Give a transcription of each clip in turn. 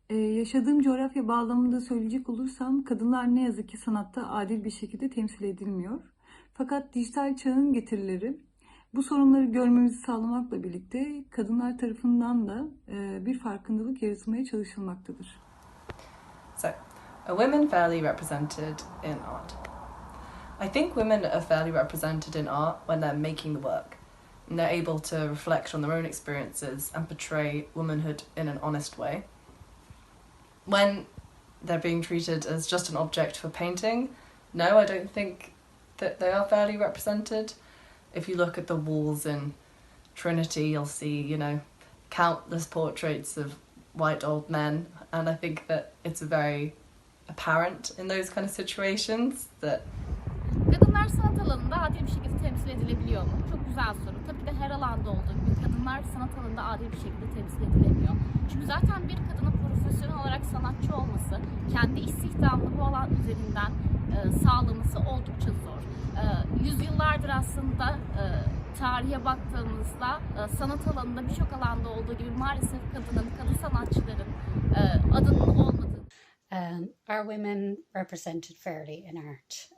Yaşadığım coğrafya bağlamında söyleyecek olursam kadınlar ne yazık ki sanatta adil bir şekilde temsil edilmiyor. Fakat dijital çağın getirileri bu sorunları görmemizi sağlamakla birlikte kadınlar tarafından da bir farkındalık yaratılmaya çalışılmaktadır. So, are women fairly represented in art? I think women are fairly represented in art when they're making the work and they're able to reflect on their own experiences and portray womanhood in an honest way. When they're being treated as just an object for painting, no, I don't think that they are fairly represented. If you look at the walls in Trinity, you'll see, countless portraits of white old men, and I think that it's very apparent in those kind of situations that Kadınlar sanat alanında adil bir şekilde temsil edilebiliyor mu? Çok güzel soru. Tabii ki de her alanda olduğu gibi kadınlar sanat alanında adil bir şekilde temsil edilemiyor. Çünkü zaten bir kadının profesyonel olarak sanatçı olması, kendi istihdamını bu alan üzerinden sağlaması oldukça zor. Yüzyıllardır aslında tarihe baktığımızda sanat alanında birçok alanda olduğu gibi maalesef kadın sanatçıların adının olmadığı. Are women represented fairly in art?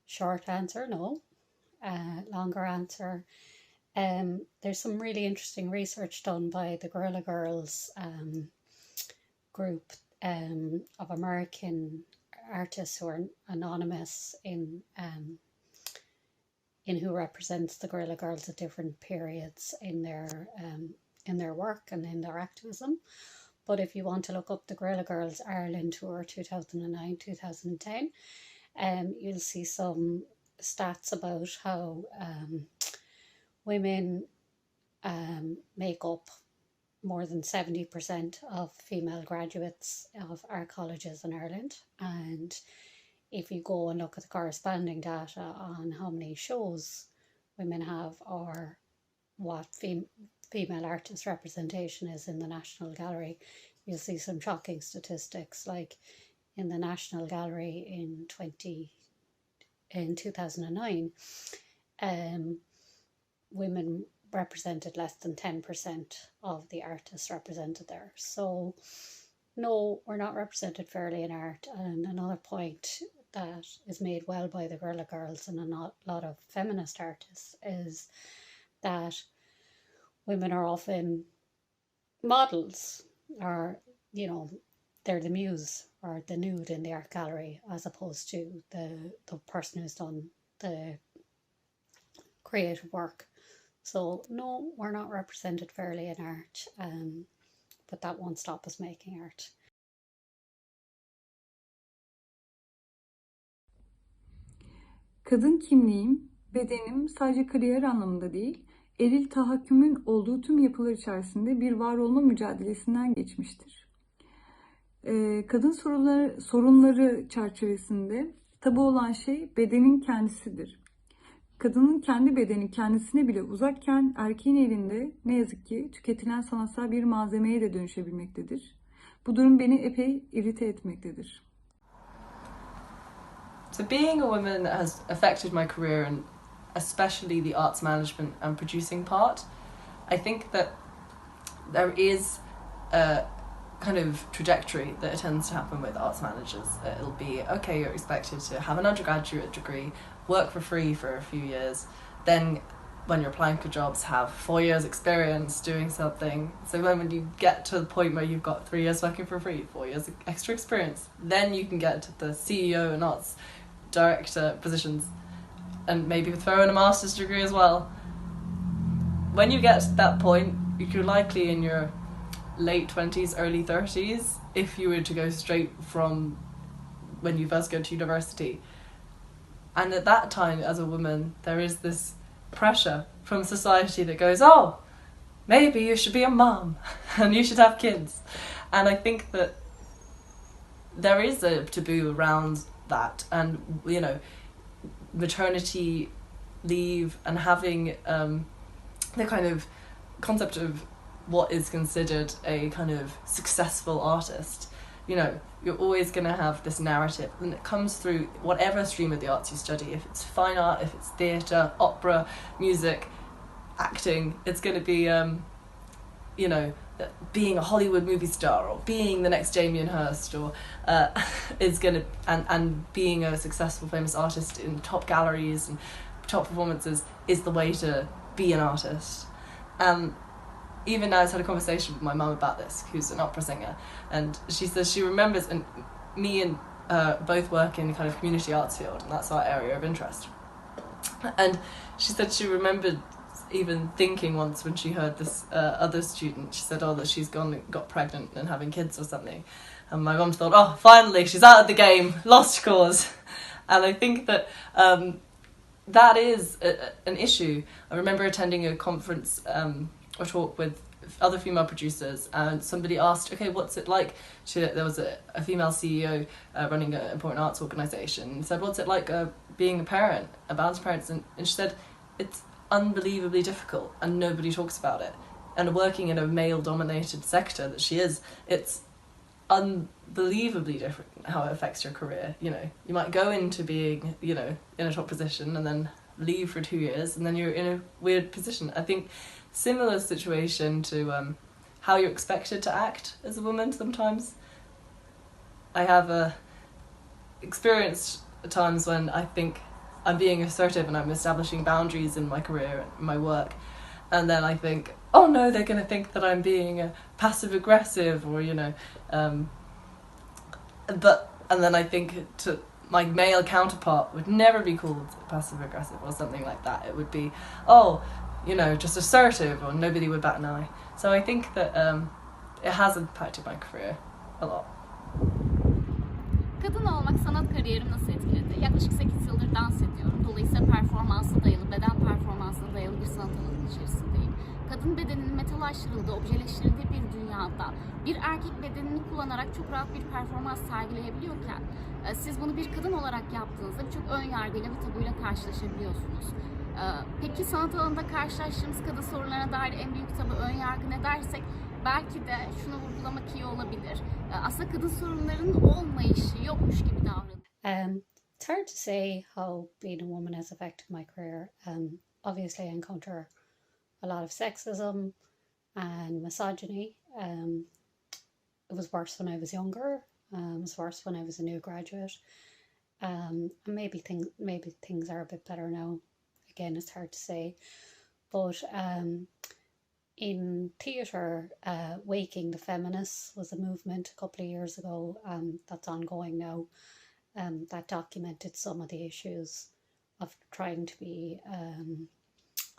Short answer, no. Longer answer, there's some really interesting research done by the Guerrilla Girls group of American artists who are anonymous in who represents the Guerrilla Girls at different periods in their work and in their activism. But if you want to look up the Guerrilla Girls Ireland tour 2009-2010, you'll see some stats about how women make up more than 70% of female graduates of art colleges in Ireland. And if you go and look at the corresponding data on how many shows women have or what female artist representation is in the National Gallery, you'll see some shocking statistics. Like in the National Gallery in 2009, women represented less than 10% of the artists represented there. So no, we're not represented fairly in art. And another point that is made well by the Guerrilla Girls and a lot of feminist artists is that women are often models, or they're the muse or the nude in the art gallery, as opposed to the person who's done the creative work. So no, we're not represented fairly in art, but that won't stop us making art. Kadın kimliğim, bedenim sadece kariyer anlamında değil, eril tahakkümün olduğu tüm yapılar içerisinde bir var olma mücadelesinden geçmiştir. Kadın sorunları çerçevesinde tabu olan şey bedenin kendisidir. Kadının kendi bedeni kendisine bile uzakken erkeğin elinde ne yazık ki tüketilen sanatsal bir malzemeye de dönüşebilmektedir. Bu durum beni epey irite etmektedir. So being a woman has affected my career, and especially the arts management and producing part. I think that there is a kind of trajectory that tends to happen with arts managers. It'll be, okay, you're expected to have an undergraduate degree, work for free for a few years, then when you're applying for jobs, have 4 years experience doing something. So then when you get to the point where you've got 3 years working for free, 4 years extra experience, then you can get to the CEO and arts director positions, and maybe throw in a master's degree as well. When you get to that point, you're likely in your late 20s, early 30s, if you were to go straight from when you first go to university. And at that time, as a woman, there is this pressure from society that goes, oh, maybe you should be a mom and you should have kids. And I think that there is a taboo around that, and maternity leave and having the kind of concept of what is considered a kind of successful artist. You're always going to have this narrative, and it comes through whatever stream of the arts you study. If it's fine art, if it's theatre, opera, music, acting, it's going to be being a Hollywood movie star or being the next Damien Hirst or is going to and being a successful famous artist in top galleries and top performances is the way to be an artist. Even now, I had a conversation with my mum about this, who's an opera singer, and she says she remembers, and me and both work in kind of community arts field, and that's our area of interest. And she said she remembered even thinking once when she heard this other student, she said, that she's gone and got pregnant and having kids or something. And my mum thought, oh, finally, she's out of the game, lost cause. And I think that that is an issue. I remember attending a conference or talk with other female producers, and somebody asked, okay, what's it like? There was a female CEO running an important arts organisation, and said, what's it like being a parent, a balanced parent? And she said, it's unbelievably difficult and nobody talks about it. And working in a male-dominated sector that she is, it's unbelievably different how it affects your career. You know, you might go into being, you know, in a top position and then leave for 2 years and then you're in a weird position. I think similar situation to how you're expected to act as a woman sometimes. I have experienced times when I think I'm being assertive and I'm establishing boundaries in my career and my work, and then I think, oh no, they're going to think that I'm being passive aggressive, or you know, and then I think to my male counterpart would never be called passive aggressive or something like that. It would be, oh, you know, just assertive, or nobody would bat an eye. So I think that it has impacted my career a lot. Kadın olmak sanat kariyerimi nasıl etkiledi? Yaklaşık 8 yıldır dans ediyorum. Dolayısıyla performansa dayalı, beden performansına dayalı bir sanat alanının içerisindeyim. Kadın bedeninin metalaştırıldığı, objeleştirildiği bir dünyada bir erkek bedenini kullanarak çok rahat bir performans sergileyebiliyorken siz bunu bir kadın olarak yaptığınızda birçok ön yargıyla ve tabuyla karşılaşabiliyorsunuz. Peki sanat alanında karşılaştığımız kadın sorunlarına dair en büyük tabu, ön yargı ne dersek belki de şunu vurgulamak iyi olabilir. Aslında kadın sorunlarının olmayışı yokmuş gibi davranıyor. It's hard to say how being a woman has affected my career. Obviously I encounter a lot of sexism and misogyny. It was worse when I was younger. It was worse when I was a new graduate. Maybe things are a bit better now. Again, it's hard to say. But in theatre, Waking the Feminists was a movement a couple of years ago that's ongoing now. That documented some of the issues of trying to be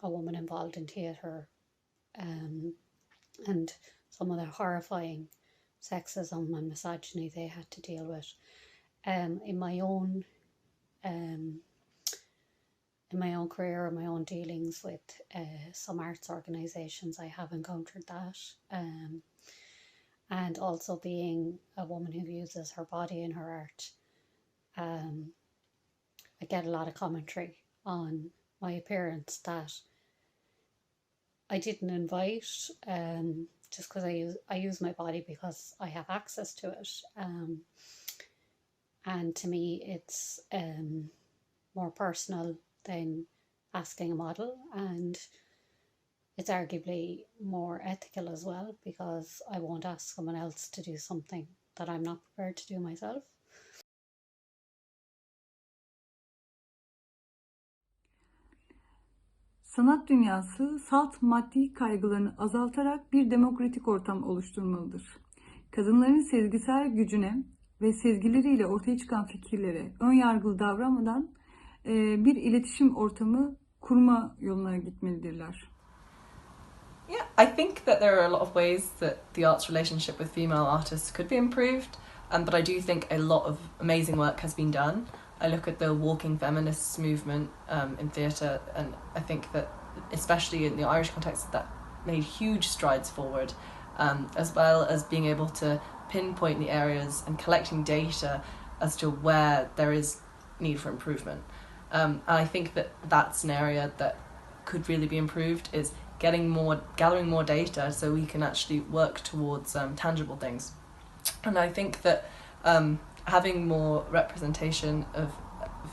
a woman involved in theatre, and some of the horrifying sexism and misogyny they had to deal with. In my own career and my own dealings with some arts organisations, I have encountered that. And also being a woman who uses her body in her art, I get a lot of commentary on my appearance that I didn't invite, just because I use my body because I have access to it. And to me, it's more personal than asking a model, and it's arguably more ethical as well, because I won't ask someone else to do something that I'm not prepared to do myself. Sanat dünyası salt maddi kaygılarını azaltarak bir demokratik ortam oluşturmalıdır. Kadınların sezgisel gücüne ve sezgileriyle ortaya çıkan fikirlere ön yargılı davranmadan bir iletişim ortamı kurma yoluna gitmelidirler. Yeah, I think that there are a lot of ways that the arts relationship with female artists could be improved, but I do think a lot of amazing work has been done. I look at the walking feminists movement in theatre, and I think that, especially in the Irish context, that made huge strides forward, as well as being able to pinpoint the areas and collecting data as to where there is need for improvement. And I think that that's an area that could really be improved, is gathering more data so we can actually work towards tangible things. And I think that having more representation of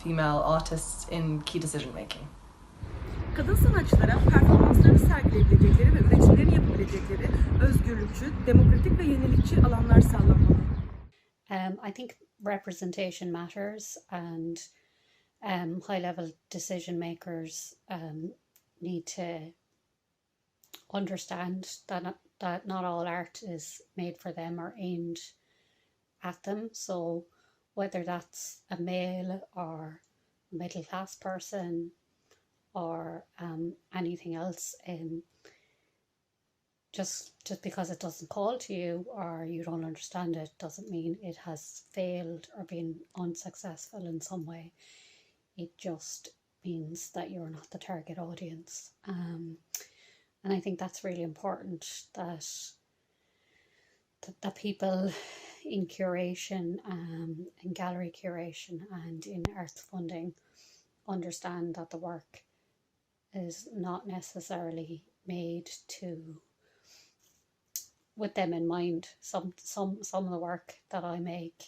female artists in key decision making. kadın sanatçılara performanslarını sergileyebilecekleri ve üretimlerini yapabilecekleri özgürlükçü, demokratik ve yenilikçi alanlar sağlanmalı. I think representation matters, and high-level decision makers need to understand that not all art is made for them or aimed at them. So whether that's a male or a middle-class person or anything else, just because it doesn't call to you or you don't understand it doesn't mean it has failed or been unsuccessful in some way. It just means that you're not the target audience. And I think that's really important, that people in curation, in gallery curation and in arts funding understand that the work is not necessarily made with them in mind. Some of the work that I make,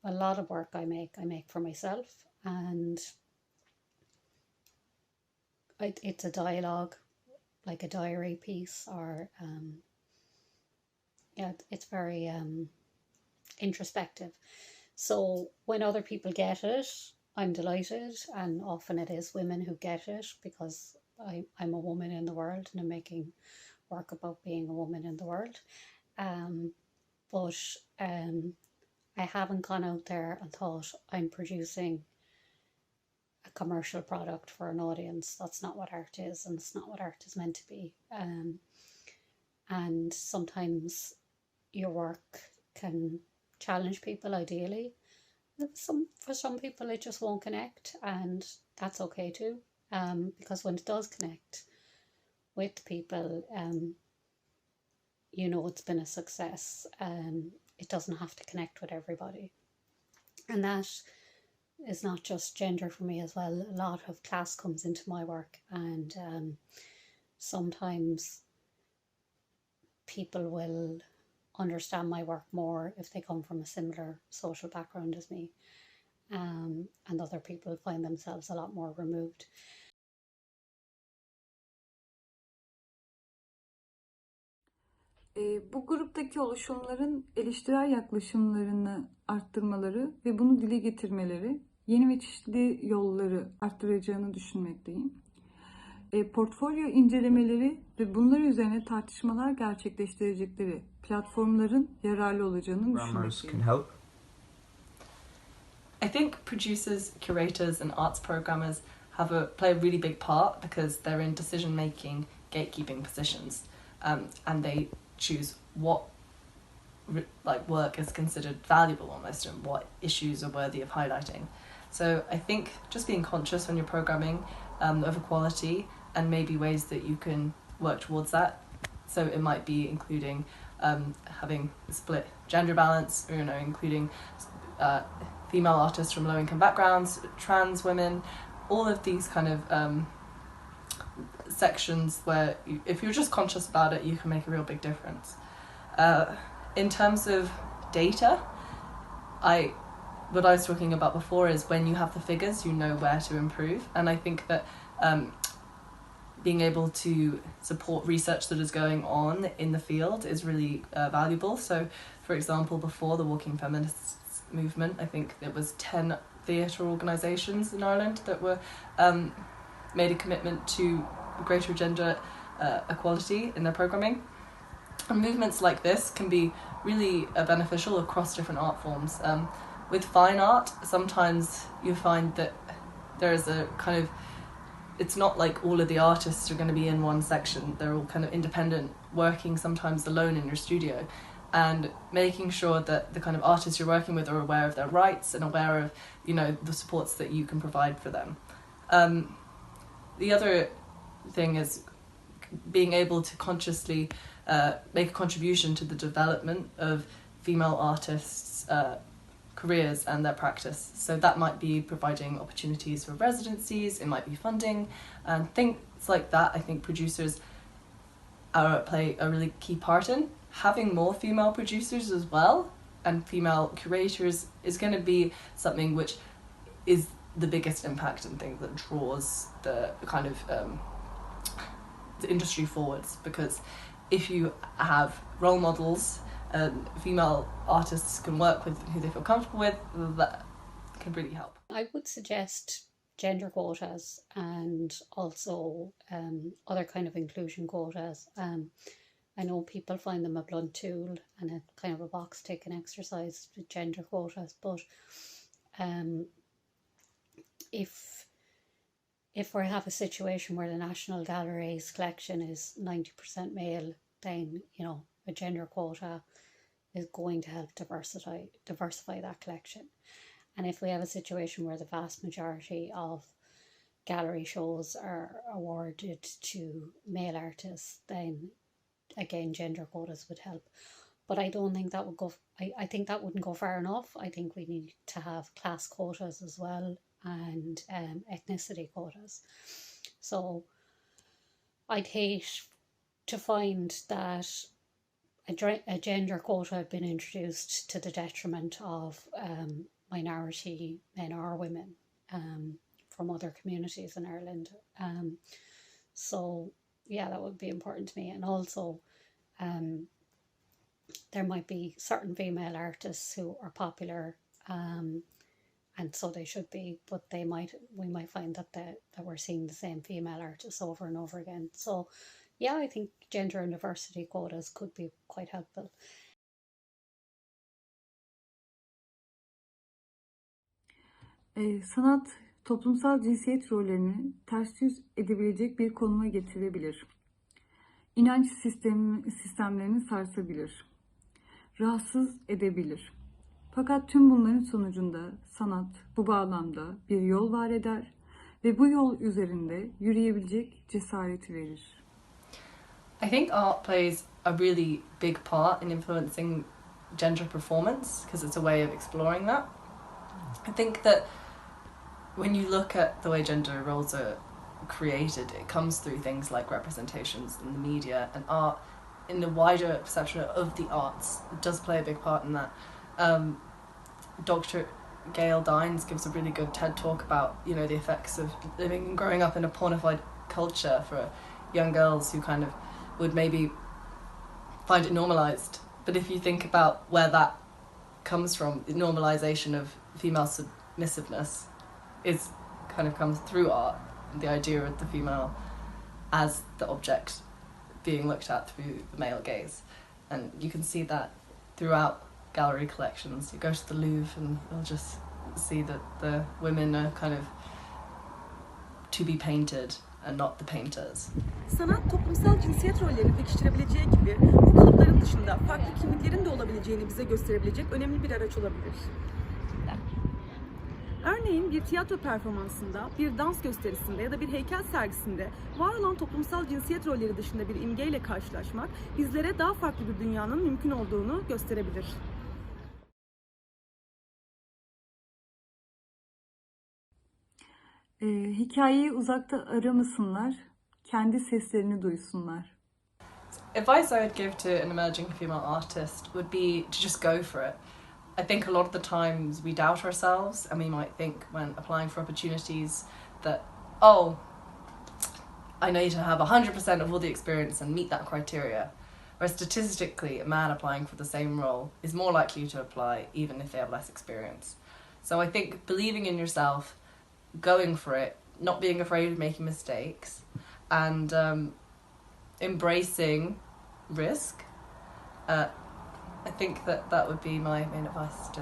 a lot of work I make for myself, and it's a dialogue, like a diary piece, or it's very introspective. So when other people get it, I'm delighted, and often it is women who get it because I'm a woman in the world and I'm making work about being a woman in the world. But I haven't gone out there and thought I'm producing a commercial product for an audience. That's not what art is, and it's not what art is meant to be. And sometimes your work can challenge people, ideally. For some people it just won't connect, and that's okay too, because when it does connect with people, it's been a success. It doesn't have to connect with everybody, and that is not just gender for me as well. A lot of class comes into my work, and sometimes people will understand my work more if they come from a similar social background as me, and other people find themselves a lot more removed. Bu gruptaki oluşumların eleştirel yaklaşımlarını arttırmaları ve bunu dile getirmeleri yeni ve çeşitli yolları arttıracağını düşünmekteyim. Portfolyo incelemeleri ve bunlar üzerine tartışmalar gerçekleştirecekleri platformların yararlı olacağını düşünmekteyim. I think producers, curators and arts programmers play a really big part because they're in decision making, gatekeeping positions, and they choose what work is considered valuable almost, and what issues are worthy of highlighting. So I think just being conscious when you're programming of equality and maybe ways that you can work towards that. So it might be including having split gender balance, or including female artists from low-income backgrounds, trans women, all of these kind of sections where if you're just conscious about it, you can make a real big difference. In terms of data, what I was talking about before is when you have the figures, you know where to improve. And I think that being able to support research that is going on in the field is really valuable. So, for example, before the Walking Feminists movement, I think there was 10 theatre organisations in Ireland that were made a commitment to greater gender equality in their programming. And movements like this can be really beneficial across different art forms. With fine art, sometimes you find that there is a kind of, it's not like all of the artists are going to be in one section. They're all kind of independent, working sometimes alone in your studio, and making sure that the kind of artists you're working with are aware of their rights and aware of, the supports that you can provide for them. The other thing is being able to consciously make a contribution to the development of female artists' careers and their practice. So that might be providing opportunities for residencies, it might be funding, and things like that. I think producers play a really key part in. Having more female producers as well and female curators is going to be something which is the biggest impact and thing that draws the kind of the industry forwards, because if you have role models and female artists can work with who they feel comfortable with, that can really help. I would suggest gender quotas and also other kind of inclusion quotas. I know people find them a blunt tool and a kind of a box ticking exercise with gender quotas, but if we have a situation where the National Gallery's collection is 90% male, then, you know, a gender quota is going to help diversify that collection. And if we have a situation where the vast majority of gallery shows are awarded to male artists, then again gender quotas would help. But I don't think that would go, I think that wouldn't go far enough. I think we need to have class quotas as well, and ethnicity quotas. So I'd hate to find that a gender quota had been introduced to the detriment of minority men or women from other communities in Ireland. So yeah, that would be important to me. And also there might be certain female artists who are popular, and so they should be, but we might find that we're seeing the same female artists over and over again. So yeah, I think gender and diversity quotas could be quite helpful. Sanat toplumsal cinsiyet rollerini ters yüz edebilecek bir konuma getirebilir. İnanç sistemlerini sarsabilir. Rahatsız edebilir. Fakat tüm bunların sonucunda sanat bu bağlamda bir yol var eder ve bu yol üzerinde yürüyebilecek cesareti verir. I think art plays a really big part in influencing gender performance, because it's a way of exploring that. I think that when you look at the way gender roles are created, it comes through things like representations in the media, and art in the wider perception of the arts does play a big part in that. Dr. Gail Dines gives a really good TED talk about, you know, the effects of living and growing up in a pornified culture for young girls who kind of would maybe find it normalized. But if you think about where that comes from, the normalization of female submissiveness is kind of comes through art, the idea of the female as the object being looked at through the male gaze. And you can see that throughout gallery collections. You go to the Louvre and you'll just see that the women are kind of to be painted and not the painters. Sanat toplumsal cinsiyet rollerini pekiştirebileceği gibi bu kalıpların dışında farklı kimliklerin de olabileceğini bize gösterebilecek önemli bir araç olabilir. Örneğin bir tiyatro performansında, bir dans gösterisinde ya da bir heykel sergisinde var olan toplumsal cinsiyet rolleri dışında bir imgeyle karşılaşmak bizlere daha farklı bir dünyanın mümkün olduğunu gösterebilir. Hikayeyi uzakta aramasınlar, kendi seslerini duysunlar. Advice I would give to an emerging female artist would be to just go for it. I think a lot of the times we doubt ourselves, and we might think when applying for opportunities that, oh, I need to have 100% of all the experience and meet that criteria. Whereas statistically, a man applying for the same role is more likely to apply even if they have less experience. So I think believing in yourself, going for it, not being afraid of making mistakes, and embracing risk. I think that would be my main advice to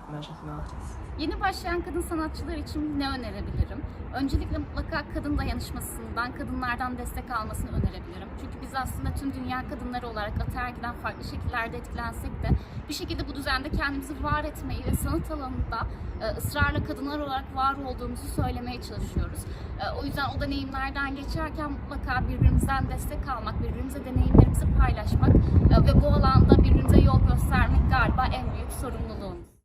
emerging female artists. Yeni başlayan kadın sanatçılar için ne önerebilirim? Öncelikle mutlaka kadın dayanışmasından, kadınlardan destek almasını önerebilirim. Çünkü biz aslında tüm dünya kadınları olarak ataerkiden farklı şekillerde etkilensek de bir şekilde bu düzende kendimizi var etmeyi ve sanat alanında ısrarla kadınlar olarak var olduğumuzu söylemeye çalışıyoruz. O yüzden o deneyimlerden geçerken mutlaka birbirimizden destek almak, birbirimize deneyimlerimizi paylaşmak ve bu alanda birbirimize yol göstermek galiba en büyük sorumluluğumuz.